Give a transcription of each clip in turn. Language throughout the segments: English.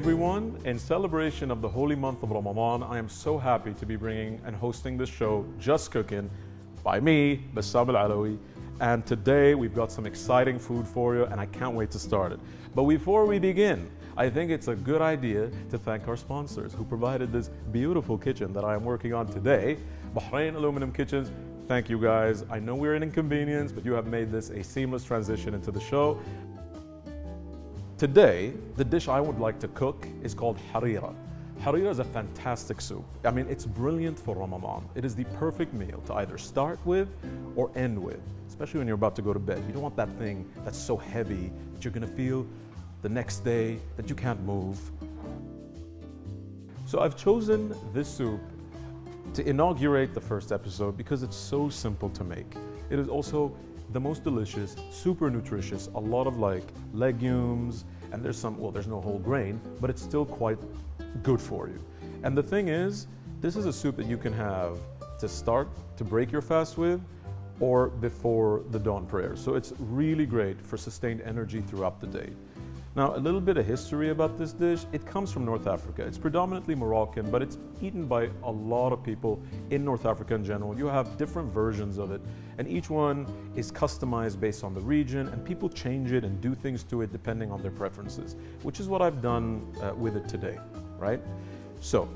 everyone, in celebration of the holy month of Ramadan, I am so happy to be bringing and hosting this show, Just Cooking, by me, Bassam Al-Alawi. And today we've got some exciting food for you and I can't wait to start it. But before we begin, I think it's a good idea to thank our sponsors who provided this beautiful kitchen that I am working on today, Bahrain Aluminum Kitchens. Thank you guys. I know we're an inconvenience, but you have made this a seamless transition into the show. Today, the dish I would like to cook is called harira. Harira is a fantastic soup. I mean, it's brilliant for Ramadan. It is the perfect meal to either start with or end with, especially when you're about to go to bed. You don't want that thing that's so heavy that you're gonna feel the next day that you can't move. So I've chosen this soup to inaugurate the first episode because it's so simple to make. It is also the most delicious, super nutritious, a lot of like legumes, and there's some, well, there's no whole grain, but it's still quite good for you. And the thing is, this is a soup that you can have to start to break your fast with or before the dawn prayer. So it's really great for sustained energy throughout the day. Now, a little bit of history about this dish. It comes from North Africa. It's predominantly Moroccan, but it's eaten by a lot of people in North Africa in general. You have different versions of it, and each one is customized based on the region, and people change it and do things to it depending on their preferences, which is what I've done with it today, right? So,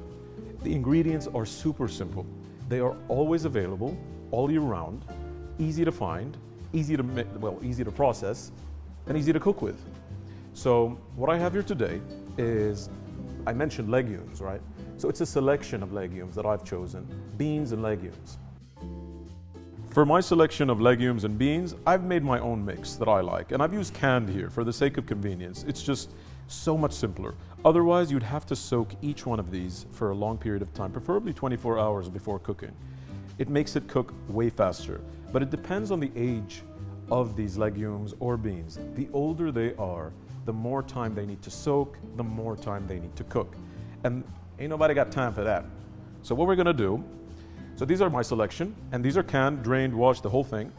the ingredients are super simple. They are always available all year round, easy to find, easy to process, and easy to cook with. So what I have here today is, I mentioned legumes, right? So it's a selection of legumes that I've chosen, beans and legumes. For my selection of legumes and beans, I've made my own mix that I like, and I've used canned here for the sake of convenience. It's just so much simpler. Otherwise, you'd have to soak each one of these for a long period of time, preferably 24 hours before cooking. It makes it cook way faster, but it depends on the age of these legumes or beans. The older they are, the more time they need to soak, the more time they need to cook. And ain't nobody got time for that. So what we're gonna do, so these are my selection, and these are canned, drained, washed, the whole thing.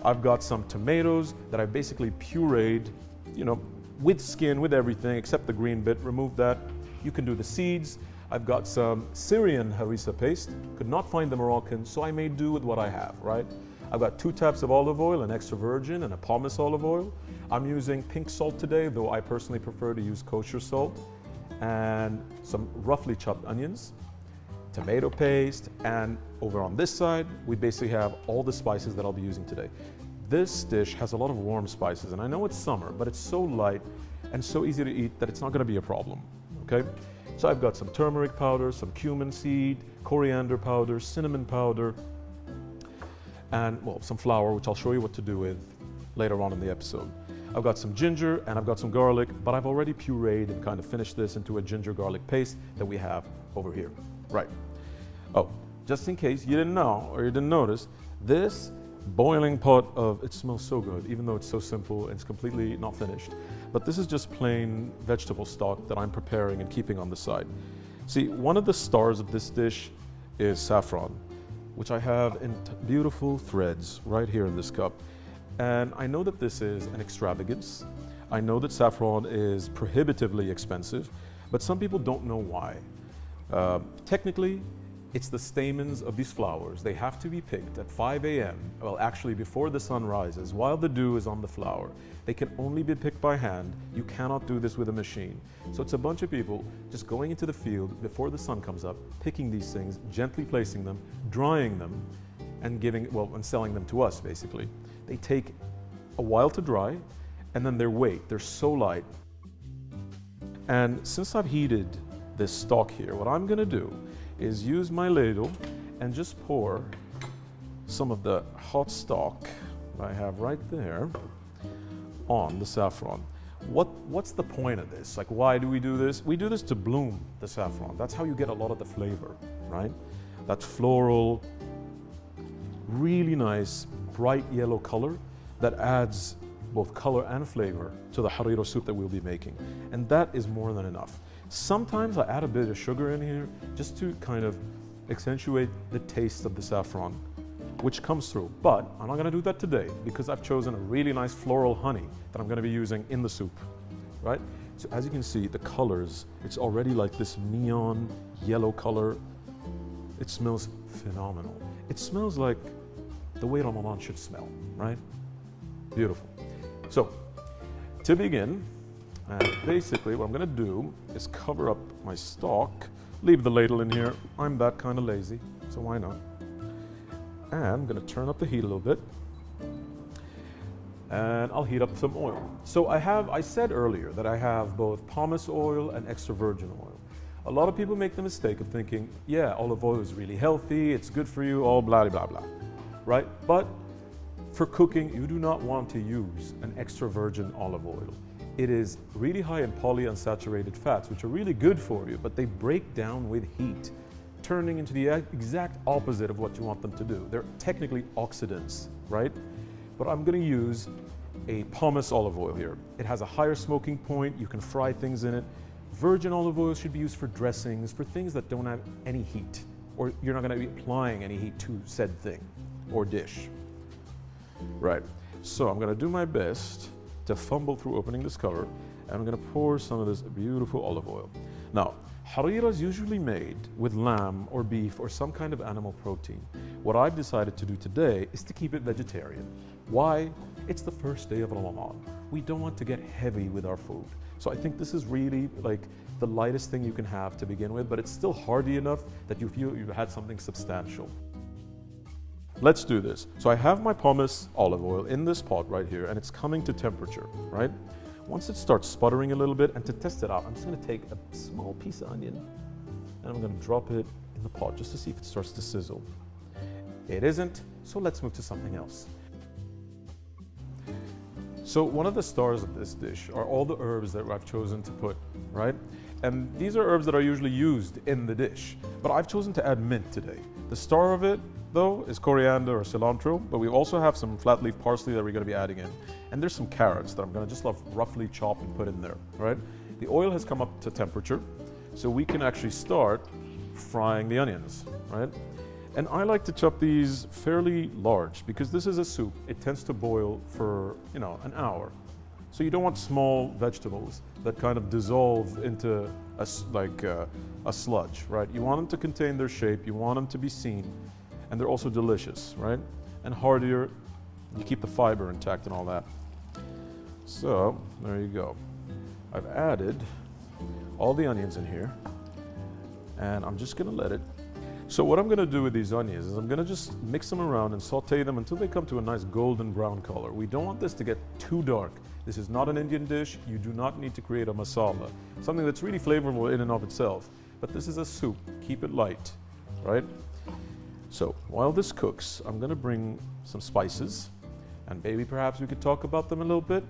I've got some tomatoes that I basically pureed, you know, with skin, with everything, except the green bit, remove that. You can do the seeds. I've got some Syrian harissa paste, could not find the Moroccan, so I made do with what I have, right? I've got 2 taps of olive oil, an extra virgin and a pumice olive oil. I'm using pink salt today, though I personally prefer to use kosher salt, and some roughly chopped onions, tomato paste, and over on this side, we basically have all the spices that I'll be using today. This dish has a lot of warm spices, and I know it's summer, but it's so light and so easy to eat that it's not gonna be a problem, okay? So I've got some turmeric powder, some cumin seed, coriander powder, cinnamon powder, and well, some flour, which I'll show you what to do with later on in the episode. I've got some ginger and I've got some garlic, but I've already pureed and kind of finished this into a ginger garlic paste that we have over here. Right. Oh, just in case you didn't know or you didn't notice, this boiling pot of, it smells so good, even though it's so simple and it's completely not finished. But this is just plain vegetable stock that I'm preparing and keeping on the side. See, one of the stars of this dish is saffron, which I have in beautiful threads right here in this cup. And I know that this is an extravagance. I know that saffron is prohibitively expensive, but some people don't know why. Technically, it's the stamens of these flowers. They have to be picked at 5 a.m., well, actually before the sun rises, while the dew is on the flower. They can only be picked by hand. You cannot do this with a machine. So it's a bunch of people just going into the field before the sun comes up, picking these things, gently placing them, drying them, and and selling them to us, basically. They take a while to dry, and then their weight, they're so light. And since I've heated this stock here, what I'm gonna do is use my ladle and just pour some of the hot stock I have right there on the saffron. What's the point of this? Like, why do we do this? We do this to bloom the saffron. That's how you get a lot of the flavor, right? That floral, really nice, bright yellow color that adds both color and flavor to the harira soup that we'll be making. And that is more than enough. Sometimes I add a bit of sugar in here just to kind of accentuate the taste of the saffron, which comes through. But I'm not gonna do that today because I've chosen a really nice floral honey that I'm gonna be using in the soup, right? So as you can see, the colors, it's already like this neon yellow color. It smells phenomenal. It smells like the way Ramadan should smell, right? Beautiful. So, to begin, basically what I'm gonna do is cover up my stock, leave the ladle in here. I'm that kind of lazy, so why not? And I'm gonna turn up the heat a little bit, and I'll heat up some oil. So I said earlier that I have both pomace oil and extra virgin oil. A lot of people make the mistake of thinking, yeah, olive oil is really healthy, it's good for you, all blah, blah, blah, right? But for cooking, you do not want to use an extra virgin olive oil. It is really high in polyunsaturated fats, which are really good for you, but they break down with heat, turning into the exact opposite of what you want them to do. They're technically oxidants, right? But I'm gonna use a pomace olive oil here. It has a higher smoking point, you can fry things in it. Virgin olive oil should be used for dressings, for things that don't have any heat, or you're not gonna be applying any heat to said thing or dish. Right, so I'm gonna do my best to fumble through opening this cover, and I'm gonna pour some of this beautiful olive oil. Now, harira is usually made with lamb or beef or some kind of animal protein. What I've decided to do today is to keep it vegetarian. Why? It's the first day of Ramadan. We don't want to get heavy with our food. So I think this is really like the lightest thing you can have to begin with, but it's still hearty enough that you feel you've had something substantial. Let's do this. So I have my pomace olive oil in this pot right here, and it's coming to temperature, right? Once it starts sputtering a little bit, and to test it out, I'm just gonna take a small piece of onion and I'm gonna drop it in the pot just to see if it starts to sizzle. It isn't, so let's move to something else. So one of the stars of this dish are all the herbs that I've chosen to put, right? And these are herbs that are usually used in the dish, but I've chosen to add mint today. The star of it, though, is coriander or cilantro, but we also have some flat leaf parsley that we're gonna be adding in. And there's some carrots that I'm gonna just roughly chop and put in there, right? The oil has come up to temperature, so we can actually start frying the onions, right? And I like to chop these fairly large because this is a soup. It tends to boil for, an hour. So you don't want small vegetables that kind of dissolve into a sludge, right? You want them to contain their shape, you want them to be seen, and they're also delicious, right? And heartier, you keep the fiber intact and all that. So, there you go. I've added all the onions in here, and I'm just gonna let it. So what I'm gonna do with these onions is I'm gonna just mix them around and saute them until they come to a nice golden brown color. We don't want this to get too dark. This is not an Indian dish. You do not need to create a masala, something that's really flavorful in and of itself. But this is a soup, keep it light, right? So while this cooks, I'm gonna bring some spices, and maybe perhaps we could talk about them a little bit.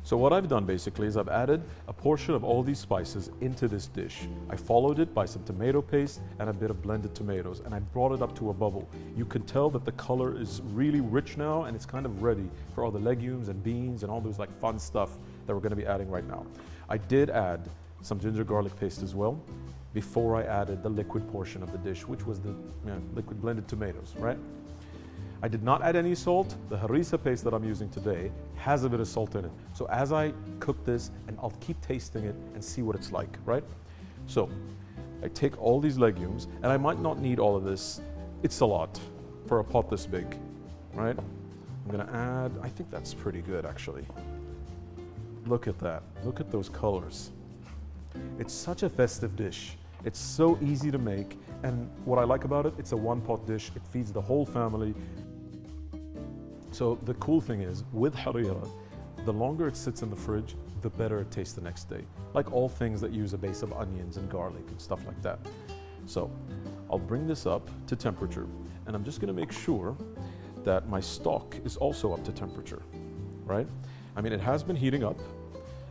So what I've done basically is I've added a portion of all these spices into this dish. I followed it by some tomato paste and a bit of blended tomatoes, and I brought it up to a bubble. You can tell that the color is really rich now, and it's kind of ready for all the legumes and beans and all those like fun stuff that we're gonna be adding right now. I did add some ginger garlic paste as well before I added the liquid portion of the dish, which was the liquid blended tomatoes, right? I did not add any salt. The harissa paste that I'm using today has a bit of salt in it. So as I cook this, and I'll keep tasting it and see what it's like, right? So I take all these legumes, and I might not need all of this. It's a lot for a pot this big, right? I'm gonna add, I think that's pretty good actually. Look at that, look at those colors. It's such a festive dish. It's so easy to make, and what I like about it, it's a one-pot dish. It feeds the whole family. So the cool thing is, with harira, the longer it sits in the fridge, the better it tastes the next day. Like all things that use a base of onions and garlic and stuff like that. So I'll bring this up to temperature, and I'm just gonna make sure that my stock is also up to temperature, right? I mean, it has been heating up.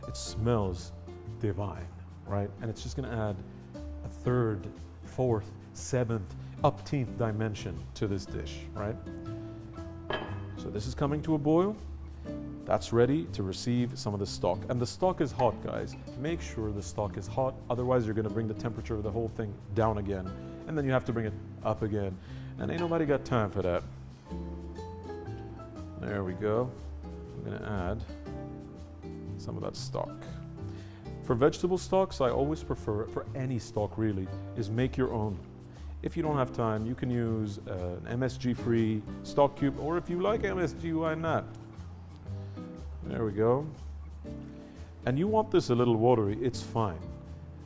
It smells divine, right? And it's just gonna add a third, fourth, seventh, upteenth dimension to this dish, right? So this is coming to a boil. That's ready to receive some of the stock. And the stock is hot, guys. Make sure the stock is hot, otherwise you're gonna bring the temperature of the whole thing down again, and then you have to bring it up again. And ain't nobody got time for that. There we go. I'm gonna add some of that stock. For vegetable stocks, I always prefer, for any stock really, is make your own. If you don't have time, you can use an MSG-free stock cube, or if you like MSG, why not? There we go. And you want this a little watery, it's fine.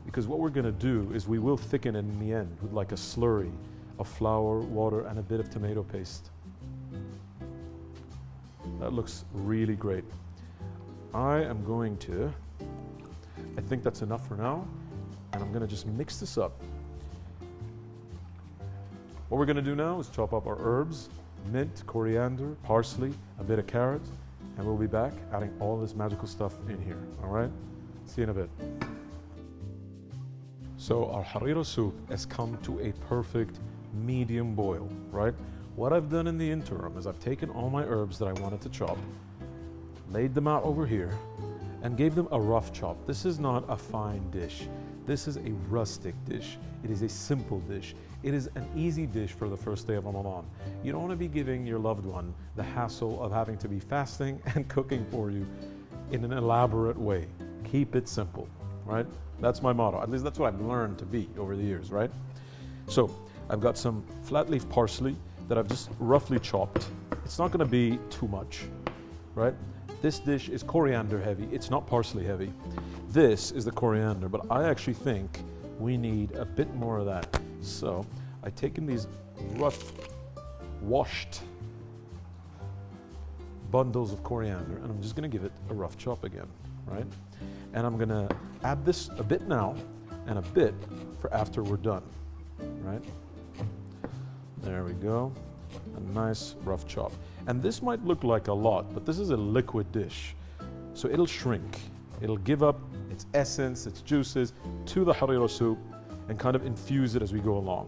Because what we're gonna do is we will thicken it in the end with like a slurry of flour, water, and a bit of tomato paste. That looks really great. I think that's enough for now, and I'm gonna just mix this up. What we're gonna do now is chop up our herbs, mint, coriander, parsley, a bit of carrot, and we'll be back adding all this magical stuff in here, all right? See you in a bit. So our harira soup has come to a perfect medium boil, right? What I've done in the interim is I've taken all my herbs that I wanted to chop, laid them out over here, and gave them a rough chop. This is not a fine dish. This is a rustic dish. It is a simple dish. It is an easy dish for the first day of Ramadan. You don't want to be giving your loved one the hassle of having to be fasting and cooking for you in an elaborate way. Keep it simple, right? That's my motto. At least that's what I've learned to be over the years, right? So I've got some flat leaf parsley that I've just roughly chopped. It's not going to be too much, right? This dish is coriander heavy. It's not parsley heavy. This is the coriander, but I actually think we need a bit more of that. So I've taken these rough, washed bundles of coriander, and I'm just gonna give it a rough chop again, right? And I'm gonna add this a bit now and a bit for after we're done, right? There we go. A nice rough chop. And this might look like a lot, but this is a liquid dish. So it'll shrink. It'll give up its essence, its juices to the harira soup and kind of infuse it as we go along.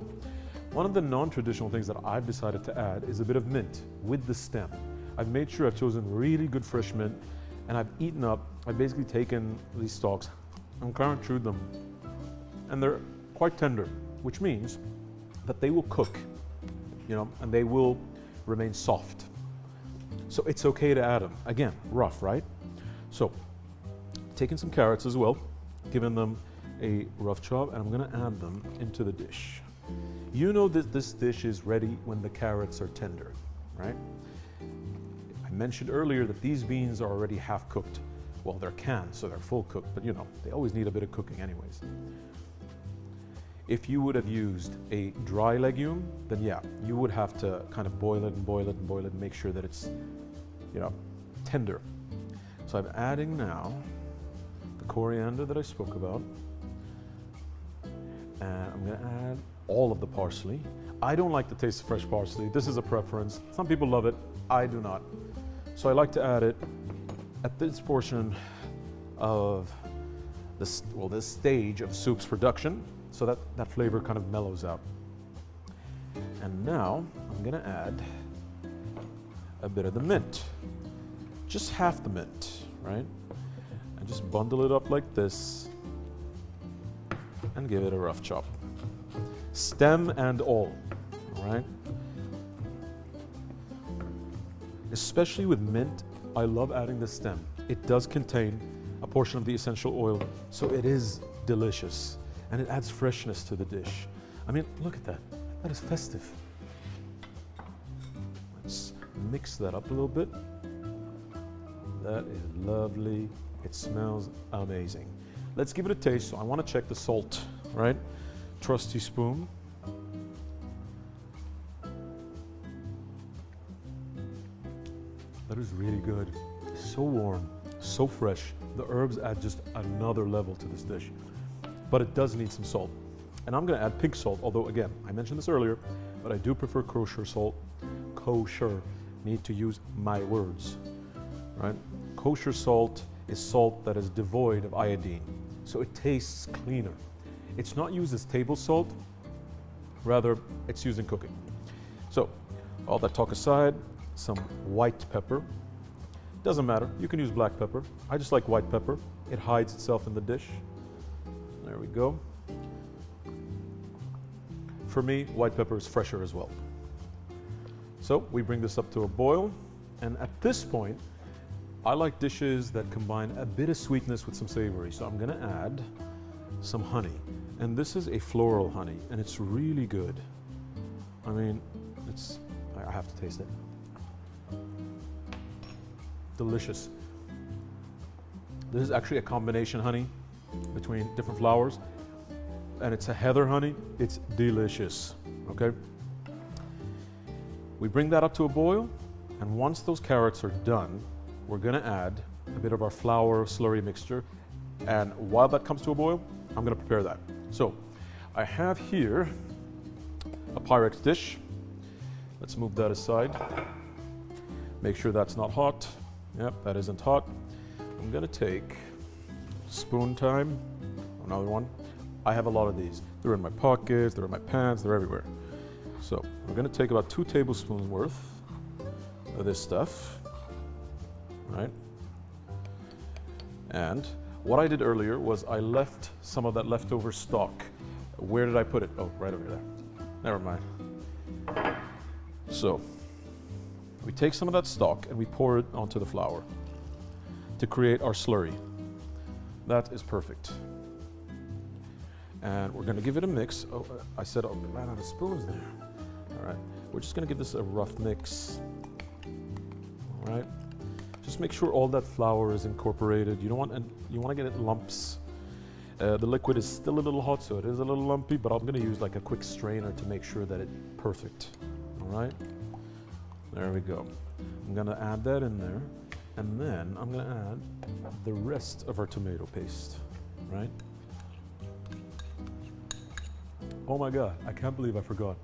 One of the non-traditional things that I've decided to add is a bit of mint with the stem. I've made sure I've chosen really good fresh mint, and I've basically taken these stalks and kind of chewed them. And they're quite tender, which means that they will cook, you know, and they will remain soft. So it's okay to add them. Again, rough, right? So, taking some carrots as well, giving them a rough chop, and I'm gonna add them into the dish. You know that this dish is ready when the carrots are tender, right? I mentioned earlier that these beans are already half cooked. Well, they're canned, so they're full cooked, but you know, they always need a bit of cooking anyways. If you would have used a dry legume, then yeah, you would have to kind of boil it and boil it and boil it and make sure that it's, you know, tender. So I'm adding now the coriander that I spoke about, and I'm gonna add all of the parsley. I don't like the taste of fresh parsley. This is a preference. Some people love it, I do not. So I like to add it at this portion of this stage of soup's production, so that that flavor kind of mellows out. And now I'm gonna add a bit of the mint, just half the mint, right? And just bundle it up like this and give it a rough chop. Stem and all right? Especially with mint, I love adding the stem. It does contain a portion of the essential oil, so it is delicious. And it adds freshness to the dish. I mean, look at that. That is festive. Let's mix that up a little bit. That is lovely. It smells amazing. Let's give it a taste. So I want to check the salt, right? Trusty spoon. That is really good. So warm, so fresh. The herbs add just another level to this dish. But it does need some salt. And I'm gonna add pink salt, although again, I mentioned this earlier, but I do prefer kosher salt. Kosher, need to use my words, right? Kosher salt is salt that is devoid of iodine, so it tastes cleaner. It's not used as table salt, rather it's used in cooking. So, all that talk aside, some white pepper. Doesn't matter, you can use black pepper. I just like white pepper. It hides itself in the dish. There we go. For me, white pepper is fresher as well. So we bring this up to a boil, and at this point, I like dishes that combine a bit of sweetness with some savory, so I'm gonna add some honey. And this is a floral honey, and it's really good. I mean, I have to taste it. Delicious. This is actually a combination honey between different flowers, and it's a heather honey. It's delicious, okay? We bring that up to a boil, and once those carrots are done, we're gonna add a bit of our flour slurry mixture, and while that comes to a boil, I'm gonna prepare that. So, I have here a Pyrex dish. Let's move that aside. Make sure that's not hot. Yep, that isn't hot. I'm gonna take spoon time, another one. I have a lot of these. They're in my pockets, they're in my pants, they're everywhere. So I'm gonna take about 2 tablespoons worth of this stuff, right? And what I did earlier was I left some of that leftover stock. Where did I put it? Oh, right over there. Never mind. So we take some of that stock and we pour it onto the flour to create our slurry. That is perfect. And we're gonna give it a mix. Oh, I said, oh, I ran out of spoons there. All right, we're just gonna give this a rough mix. All right, just make sure all that flour is incorporated. You want to get it lumps. The liquid is still a little hot, so it is a little lumpy, but I'm gonna use like a quick strainer to make sure that it's perfect. All right, there we go. I'm gonna add that in there, and then I'm gonna add the rest of our tomato paste, right? Oh my God, I can't believe I forgot.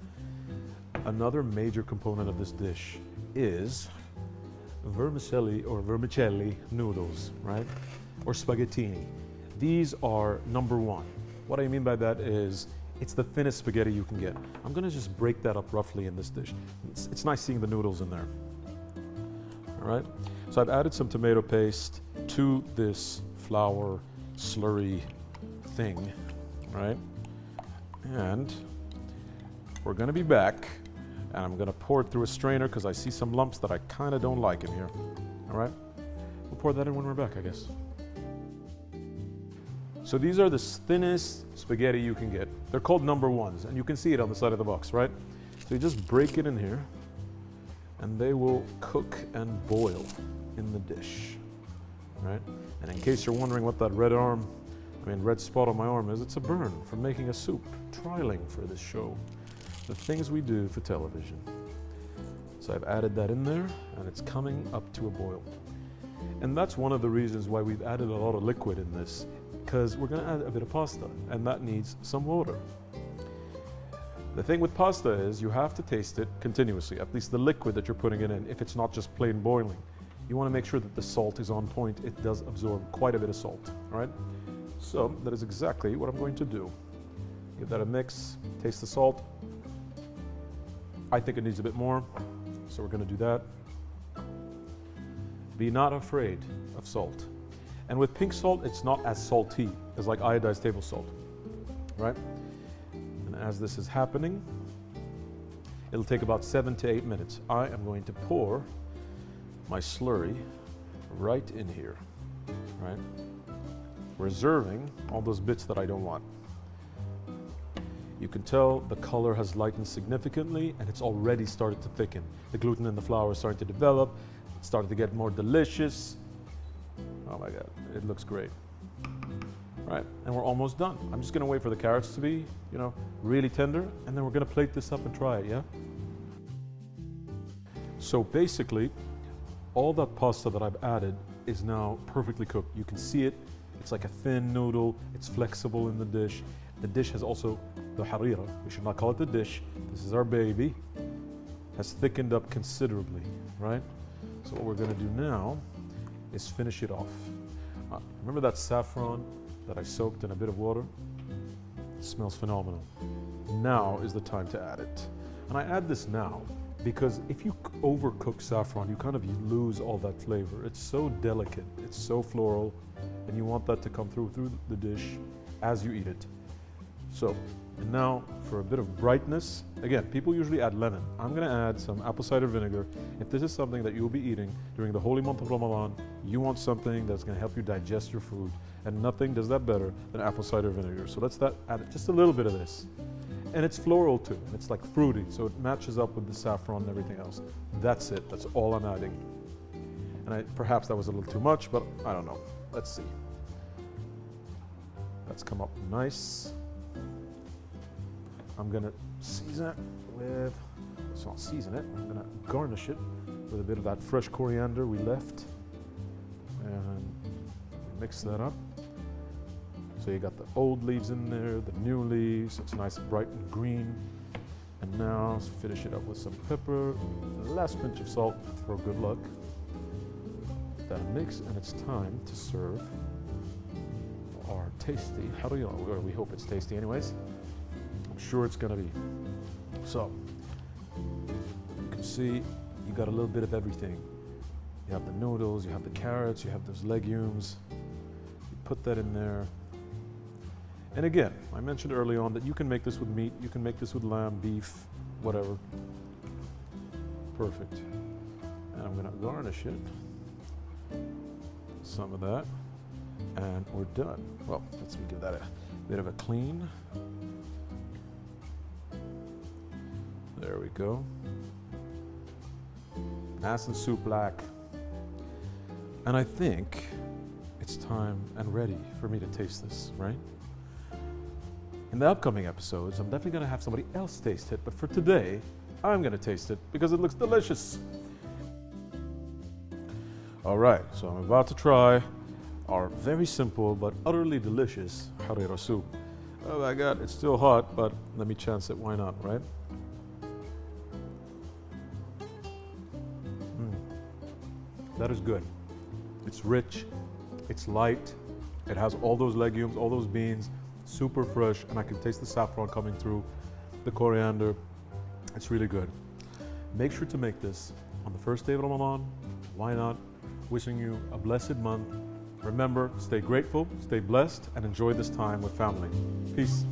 Another major component of this dish is vermicelli noodles, right? Or spaghettini. These are number one. What I mean by that is it's the thinnest spaghetti you can get. I'm gonna just break that up roughly in this dish. It's nice seeing the noodles in there. All right, so I've added some tomato paste to this flour slurry thing, right? And we're gonna be back, and I'm gonna pour it through a strainer because I see some lumps that I kind of don't like in here. All right, we'll pour that in when we're back, I guess. So these are the thinnest spaghetti you can get. They're called number ones, and you can see it on the side of the box, right? So you just break it in here, and they will cook and boil in the dish, right? And in case you're wondering what that red spot on my arm is, it's a burn from making a soup, trialing for this show. The things we do for television. So I've added that in there, and it's coming up to a boil. And that's one of the reasons why we've added a lot of liquid in this, because we're gonna add a bit of pasta, and that needs some water. The thing with pasta is you have to taste it continuously, at least the liquid that you're putting it in, if it's not just plain boiling. You wanna make sure that the salt is on point. It does absorb quite a bit of salt, all right? So that is exactly what I'm going to do. Give that a mix, taste the salt. I think it needs a bit more, so we're gonna do that. Be not afraid of salt. And with pink salt, it's not as salty as like iodized table salt, right? And as this is happening, it'll take about 7 to 8 minutes. I am going to pour my slurry right in here, right? Reserving all those bits that I don't want. You can tell the color has lightened significantly, and it's already started to thicken. The gluten in the flour is starting to develop. It's starting to get more delicious. Oh my God, it looks great. All right, and we're almost done. I'm just gonna wait for the carrots to be, really tender, and then we're gonna plate this up and try it, yeah? So basically, all that pasta that I've added is now perfectly cooked. You can see it. It's like a thin noodle. It's flexible in the dish. The dish has also, the harira, we should not call it the dish. This is our baby. Has thickened up considerably, right? So what we're gonna do now is finish it off. Remember that saffron that I soaked in a bit of water? It smells phenomenal. Now is the time to add it. And I add this now because if you overcook saffron, you lose all that flavor. It's so delicate, it's so floral, and you want that to come through the dish as you eat it. So, and now for a bit of brightness, again, people usually add lemon. I'm gonna add some apple cider vinegar. If this is something that you'll be eating during the holy month of Ramadan, you want something that's gonna help you digest your food, and nothing does that better than apple cider vinegar. So let's add just a little bit of this. And it's floral too, and it's like fruity, so it matches up with the saffron and everything else. That's it, that's all I'm adding. And perhaps that was a little too much, but I don't know. Let's see. That's come up nice. I'm gonna season it with, so I'll season it, I'm gonna garnish it with a bit of that fresh coriander we left. And mix that up. So you got the old leaves in there, the new leaves, it's nice bright and green. And now let's finish it up with some pepper, the last pinch of salt for good luck. That mix, and it's time to serve our tasty, how do you know, or we hope it's tasty anyways. I'm sure it's gonna be. So, you can see you got a little bit of everything. You have the noodles, you have the carrots, you have those legumes. You put that in there. And again, I mentioned early on that you can make this with meat, you can make this with lamb, beef, whatever. Perfect. And I'm gonna garnish it. Some of that, and we're done. Well, let's give that a bit of a clean. There we go. Nice and soup-like. And I think it's time and ready for me to taste this, right? In the upcoming episodes, I'm definitely gonna have somebody else taste it, but for today, I'm gonna taste it because it looks delicious. All right, so I'm about to try our very simple but utterly delicious harira soup. Oh my God, it's still hot, but let me chance it, why not, right? That is good. It's rich, it's light, it has all those legumes, all those beans, super fresh, and I can taste the saffron coming through, the coriander. It's really good. Make sure to make this on the first day of Ramadan. Why not? Wishing you a blessed month. Remember, stay grateful, stay blessed, and enjoy this time with family. Peace.